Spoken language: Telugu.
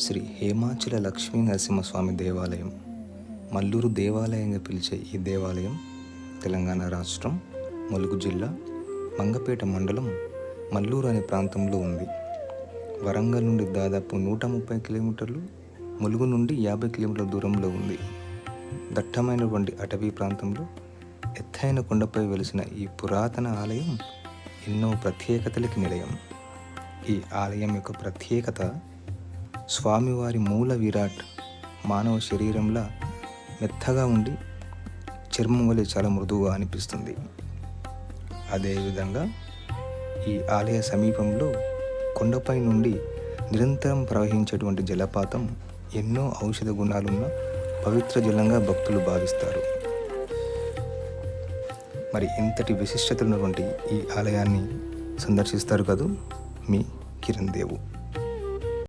శ్రీ హేమాచల లక్ష్మీ నరసింహస్వామి దేవాలయం మల్లూరు దేవాలయంగా పిలిచే ఈ దేవాలయం తెలంగాణ రాష్ట్రం ములుగు జిల్లా మంగపేట మండలం మల్లూరు అనే ప్రాంతంలో ఉంది. వరంగల్ నుండి దాదాపు 130 కిలోమీటర్లు, ములుగు నుండి 50 కిలోమీటర్ల దూరంలో ఉంది. దట్టమైనటువంటి అటవీ ప్రాంతంలో ఎత్తైన కొండపై వెలిసిన ఈ పురాతన ఆలయం ఎన్నో ప్రత్యేకతలకి నిలయం. ఈ ఆలయం యొక్క ప్రత్యేకత స్వామివారి మూల విరాట్ మానవ శరీరంలా మెత్తగా ఉండి చర్మం వలె చాలా మృదువుగా అనిపిస్తుంది. అదేవిధంగా ఈ ఆలయ సమీపంలో కొండపై నుండి నిరంతరం ప్రవహించేటువంటి జలపాతం ఎన్నో ఔషధ గుణాలున్న పవిత్ర జలంగా భక్తులు భావిస్తారు. మరి ఇంతటి విశిష్టత ఉన్నటువంటి ఈ ఆలయాన్ని సందర్శిస్తారు కదూ మీ కిరణ్ దేవు.